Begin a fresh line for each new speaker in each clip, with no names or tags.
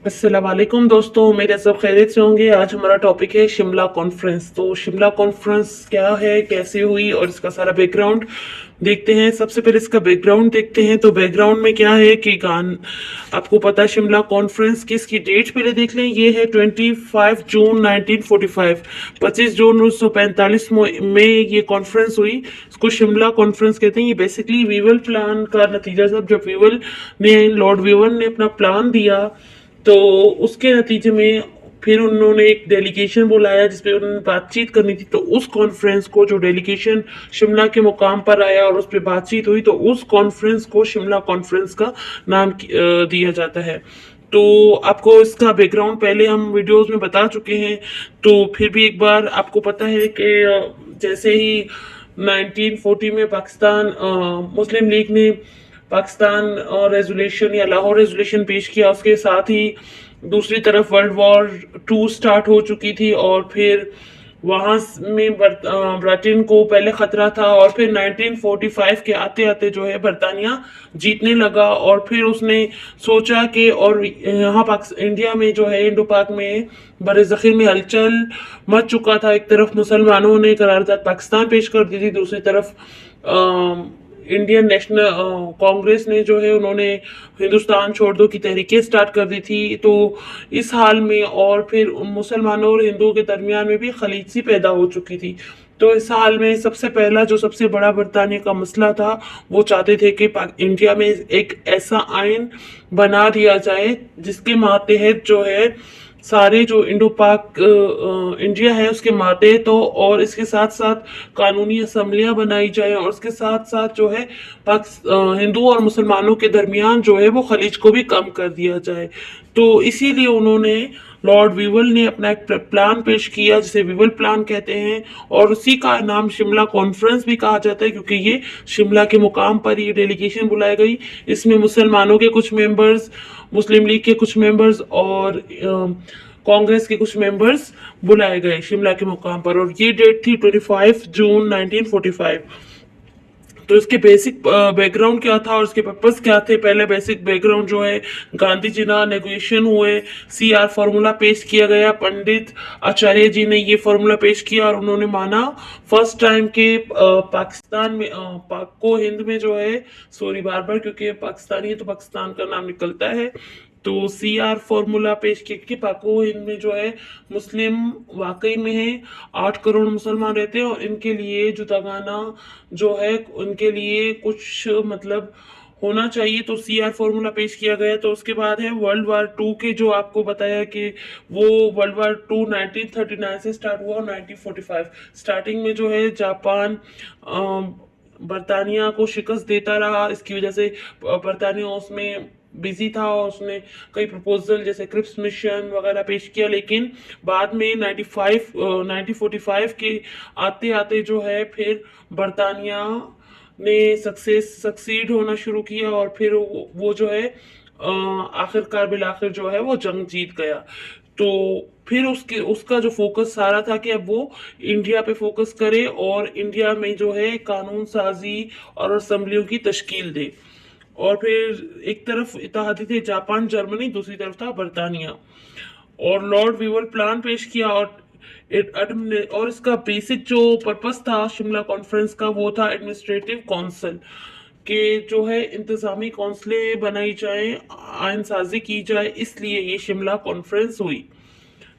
अस्सलाम वालेकुम दोस्तों, मेरे सब खैरियत से होंगे। आज हमारा टॉपिक है शिमला कॉन्फ्रेंस। तो शिमला कॉन्फ्रेंस क्या है, कैसे हुई और इसका सारा बैकग्राउंड देखते हैं। सबसे पहले इसका बैकग्राउंड देखते हैं। तो बैकग्राउंड में क्या है कि आपको पता है शिमला कॉन्फ्रेंस की इसकी डेट पहले देख लें। ये है 25 जून 1945, 25 जून 1945 में ये कॉन्फ्रेंस हुई। इसको शिमला कॉन्फ्रेंस कहते हैं। ये बेसिकली वीवल प्लान का नतीजा था। जब लॉर्ड वीवल ने अपना प्लान दिया तो उसके नतीजे में फिर उन्होंने एक डेलीगेशन बुलाया जिसपे उन्होंने बातचीत करनी थी। तो उस कॉन्फ्रेंस को जो डेलीगेशन शिमला के मुकाम पर आया और उस पर बातचीत हुई, तो उस कॉन्फ्रेंस को शिमला कॉन्फ्रेंस का नाम दिया जाता है। तो आपको इसका बैकग्राउंड पहले हम वीडियोस में बता चुके हैं। तो फिर भी एक बार आपको पता है कि जैसे ही 1940 में पाकिस्तान मुस्लिम लीग ने पाकिस्तान रेजोल्यूशन या लाहौर रेजोल्यूशन पेश किया, उसके साथ ही दूसरी तरफ वर्ल्ड वॉर 2 स्टार्ट हो चुकी थी। और फिर वहां में ब्रिटेन को पहले खतरा था और फिर 1945 के आते आते जो है बरतानिया जीतने लगा। और फिर उसने सोचा कि और यहाँ इंडिया में जो है इंडो पाक में बड़े ज़ख़ीर में हलचल मच चुका था। एक तरफ मुसलमानों ने करारदाद पाकिस्तान पेश कर दी थी, दूसरी तरफ इंडियन नेशनल कांग्रेस ने जो है उन्होंने हिंदुस्तान छोड़ दो की तहरीकें स्टार्ट कर दी थी। तो इस हाल में और फिर मुसलमानों और हिंदुओं के दरमियान में भी खलीजी पैदा हो चुकी थी। तो इस हाल में सबसे पहला जो सबसे बड़ा बरतानिया का मसला था, वो चाहते थे कि इंडिया में एक ऐसा आइन बना दिया जाए जिसके मातहत जो है सारे जो इंडो पाक इंडिया है उसके मातहत हो, और इसके साथ साथ कानूनी असम्बलियाँ बनाई जाए, और उसके साथ साथ जो है हिंदू और मुसलमानों के दरमियान जो है वो खलीज को भी कम कर दिया जाए। तो इसीलिए उन्होंने लॉर्ड वीवल ने अपना एक प्लान पेश किया जिसे वीवल प्लान कहते हैं। और उसी का नाम शिमला कॉन्फ्रेंस भी कहा जाता है क्योंकि ये शिमला के मुकाम पर ये डेलीगेशन बुलाई गई। इसमें मुसलमानों के कुछ मेंबर्स, मुस्लिम लीग के कुछ मेंबर्स और कांग्रेस के कुछ मेंबर्स बुलाए गए शिमला के मुकाम पर। और ये डेट थी 25 जून 1945। तो इसके बेसिक बैकग्राउंड क्या था और इसके पर्पस क्या थे। पहले बेसिक बैकग्राउंड जो है, गांधी जी ना नेगोशिएशन हुए, सीआर फार्मूला पेश किया गया, पंडित आचार्य जी ने ये फार्मूला पेश किया और उन्होंने माना फर्स्ट टाइम के पाकिस्तान में पाक को हिंद में जो है, सॉरी बार बार क्योंकि पाकिस्तानी है तो पाकिस्तान का नाम निकलता है। तो सीआर फॉर्मूला पेश किया कि पाको हिंद में जो है मुस्लिम वाकई में है, 8 करोड़ मुसलमान रहते हैं और इनके लिए जुदागाना जो है उनके लिए कुछ मतलब होना चाहिए। तो सीआर फॉर्मूला पेश किया गया। तो उसके बाद है वर्ल्ड वार 2 के, जो आपको बताया कि वो वर्ल्ड वार 2 1939 से स्टार्ट हुआ और 1945 स्टार्टिंग में जो है जापान बरतानिया को शिकस्त देता रहा। इसकी वजह से बरतानिया उसमें बिजी था और उसने कई प्रपोजल जैसे क्रिप्स मिशन वगैरह पेश किया। लेकिन बाद में 1945 के आते आते जो है फिर बरतानिया ने सक्सीड होना शुरू किया और फिर वो जो है आखिरकार बिलाखिर जो है वो जंग जीत गया। तो फिर उसका जो फोकस सारा था कि अब वो इंडिया पे फोकस करे और इंडिया में जो है कानून साजी और असेंबलियों की तश्कील दे। और फिर एक तरफ इत्तेहादी थे जापान जर्मनी, दूसरी तरफ था बरतानिया। और लॉर्ड वीवर प्लान पेश किया और इसका बेसिक जो पर्पस था शिमला कॉन्फ्रेंस का वो था एडमिनिस्ट्रेटिव काउंसिल के जो है इंतज़ामी कौंसलें बनाई जाए, आइन साजी की जाए, इसलिए ये शिमला कॉन्फ्रेंस हुई।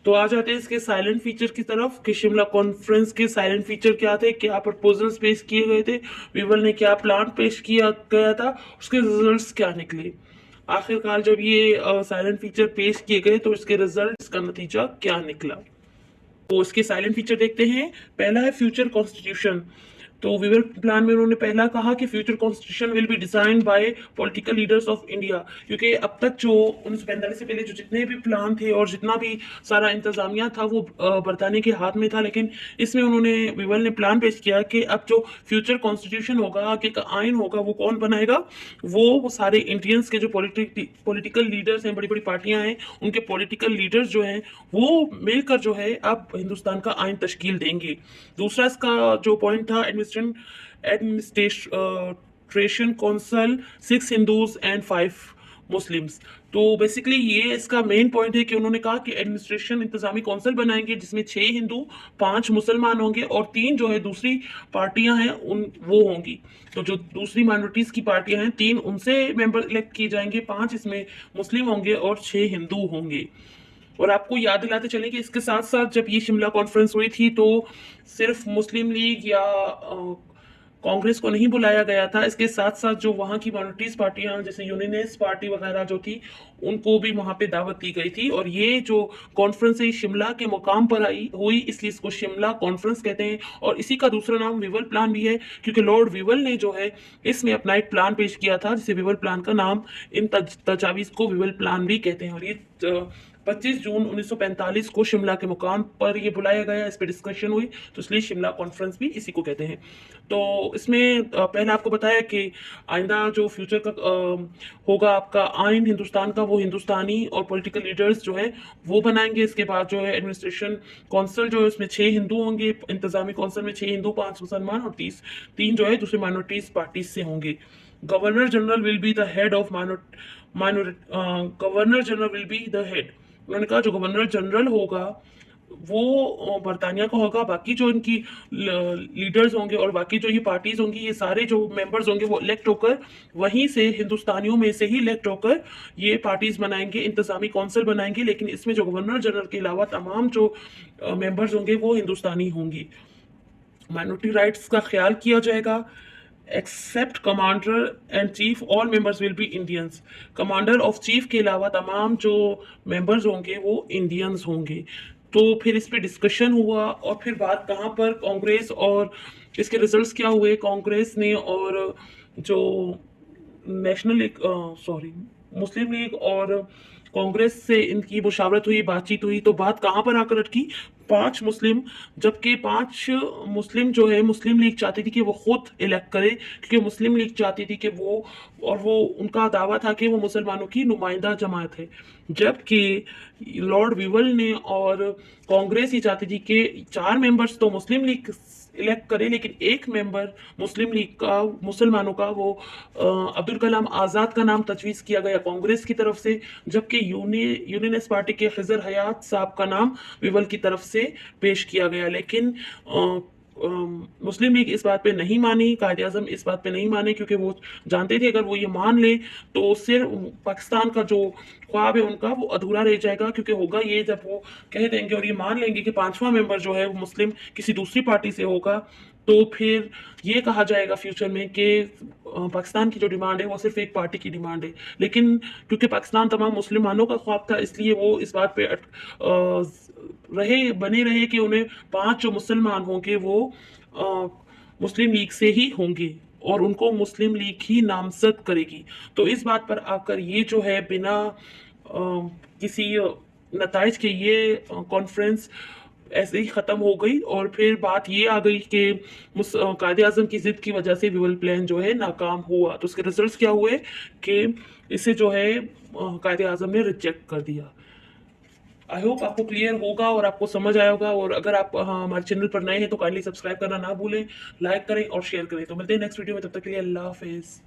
तो आ जाते हैं इसके साइलेंट फीचर की तरफ कि शिमला कॉन्फ्रेंस के साइलेंट फीचर क्या थे, क्या प्रपोजल्स पेश किए गए थे, वीवल ने क्या प्लान पेश किया गया था, उसके रिजल्ट्स क्या निकले। आखिरकार जब ये साइलेंट फीचर पेश किए गए तो इसके रिजल्ट, इसका नतीजा क्या निकला। तो इसके साइलेंट फीचर देखते हैं। पहला है फ्यूचर कॉन्स्टिट्यूशन। तो विवर प्लान में उन्होंने पहला कहा कि future constitution will be design by political leaders of India. क्योंकि अब तक जो 1945 से पहले जो जितने भी प्लान थे और जितना भी सारा इंतजामिया था वो बरतानिया के हाथ में था। लेकिन इसमें उन्होंने विवल ने प्लान पेश किया कि अब जो फ्यूचर कॉन्स्टिट्यूशन होगा, आगे का आइन होगा, वो कौन बनाएगा, वो सारे इंडियंस के जो पॉलिटिकल लीडर्स हैं, बड़ी बड़ी पार्टियां हैं, उनके पॉलिटिकल लीडर्स जो हैं वो मिलकर जो है अब हिंदुस्तान का आइन तश्कील देंगे। दूसरा इसका जो पॉइंट था, administration council 6 Hindus and 5 Muslims. तो बेसिकली ये इसका मेन पॉइंट है कि उन्होंने कहा कि एडमिनिस्ट्रेशन इंतजामी कौंसिल बनाएंगे जिसमें 6 हिंदू, 5 मुसलमान होंगे और 3 जो है दूसरी पार्टियां हैं उन वो होंगी। तो जो दूसरी माइनॉरिटीज की पार्टियां हैं 3 उनसे मेंबर इलेक्ट किए जाएंगे, 5 इसमें मुस्लिम होंगे और 6 हिंदू होंगे। और आपको याद दिलाते चले कि इसके साथ साथ जब ये शिमला कॉन्फ्रेंस हुई थी तो सिर्फ मुस्लिम लीग या कांग्रेस को नहीं बुलाया गया था, इसके साथ साथ जो वहाँ की माइनॉरिटीज पार्टियां जैसे यूनियनिस्ट पार्टी वगैरह जो थी उनको भी वहाँ पे दावत दी गई थी। और ये जो कॉन्फ्रेंस है शिमला के मुकाम पर आई हुई इसलिए इसको शिमला कॉन्फ्रेंस कहते हैं। और इसी का दूसरा नाम विवल प्लान भी है क्योंकि लॉर्ड विवल ने जो है इसमें अपना एक प्लान पेश किया था जिसे विवल प्लान का नाम इन तजावीज को विवल प्लान भी कहते हैं। और ये 25 जून 1945 को शिमला के मुकाम पर ये बुलाया गया, इस पर डिस्कशन हुई तो इसलिए शिमला कॉन्फ्रेंस भी इसी को कहते हैं। तो इसमें पहले आपको बताया कि आइंदा जो फ्यूचर का होगा आपका आइन हिंदुस्तान का वो हिंदुस्तानी और पॉलिटिकल लीडर्स जो है वो बनाएंगे। इसके बाद जो है एडमिनिस्ट्रेशन काउंसिल जो है उसमें 6 हिंदू होंगे, इंतजामी काउंसिल में 6 हिंदू, 5 मुसलमान और 3 जो है दूसरे माइनॉरिटीज पार्टीज से होंगे। Governor general will be the head of governor general will be the head. उन्होंने कहा जो गवर्नर जनरल होगा वो बरतानिया का होगा, बाकी जो इनकी लीडर्स होंगे और बाकी जो ये पार्टीज होंगी ये सारे जो मेंबर्स होंगे वो इलेक्ट होकर वहीं से हिंदुस्तानियों में से ही इलेक्ट होकर ये पार्टीज बनाएंगे, इंतजामी काउंसिल बनाएंगे। लेकिन इसमें जो गवर्नर जनरल के अलावा तमाम जो मेंबर्स होंगे वो हिंदुस्तानी होंगी। माइनॉरिटी राइट्स का ख्याल किया जाएगा। Except commander and chief all members will be Indians. Commander of chief के अलावा तमाम जो मेंबर्स होंगे वो इंडियंस होंगे। तो फिर इस पे डिस्कशन हुआ और फिर बात कहाँ पर कांग्रेस और इसके रिजल्ट्स क्या हुए। कांग्रेस ने और जो नेशनल लीग सॉरी मुस्लिम लीग और कांग्रेस से इनकी मुशावरत हुई, बातचीत हुई। तो बात कहाँ पर आकर अटकी, 5 मुस्लिम, जबकि 5 मुस्लिम जो है मुस्लिम लीग चाहती थी कि वो खुद इलेक्ट करे क्योंकि मुस्लिम लीग चाहती थी कि वो उनका दावा था कि वो मुसलमानों की नुमाइंदा जमात है, जबकि लॉर्ड विवल ने और कांग्रेस ही चाहती थी कि 4 मेंबर्स तो मुस्लिम लीग इलेक्ट करे लेकिन एक मेंबर मुस्लिम लीग का मुसलमानों का वो अब्दुल कलाम आज़ाद का नाम तजवीज़ किया गया कांग्रेस की तरफ से, जबकि यूनियनिस्ट पार्टी के खिजर हयात साहब का नाम विवल की तरफ से पेश किया गया। लेकिन मुस्लिम लीग इस बात पे नहीं मानी, कायदे आज़म इस बात पे नहीं माने क्योंकि वो जानते थे अगर वो ये मान ले तो सिर्फ पाकिस्तान का जो ख्वाब है उनका वो अधूरा रह जाएगा। क्योंकि होगा ये जब वो कह देंगे और ये मान लेंगे कि 5वां मेंबर जो है वो मुस्लिम किसी दूसरी पार्टी से होगा तो फिर ये कहा जाएगा फ्यूचर में कि पाकिस्तान की जो डिमांड है वो सिर्फ एक पार्टी की डिमांड है। लेकिन क्योंकि पाकिस्तान तमाम मुसलमानों का ख्वाब था इसलिए वो इस बात पे बने रहे कि उन्हें 5 जो मुसलमान होंगे वो मुस्लिम लीग से ही होंगे और उनको मुस्लिम लीग ही नामजद करेगी। तो इस बात पर आकर ये जो है बिना किसी नताइज के ये कॉन्फ्रेंस ऐसे ही ख़त्म हो गई। और फिर बात ये आ गई कि कायदे आज़म की ज़िद की वजह से विवल प्लान जो है नाकाम हुआ। तो उसके रिजल्ट्स क्या हुए कि इसे जो है कायदे आज़म ने रिजेक्ट कर दिया। आई होप आपको क्लियर होगा और आपको समझ आया होगा। और अगर आप हमारे चैनल पर नए हैं तो काइंडली सब्सक्राइब करना ना भूलें, लाइक करें और शेयर करें। तो मिलते हैं नेक्स्ट वीडियो में, तब तक के लिए अल्लाह हाफिज़।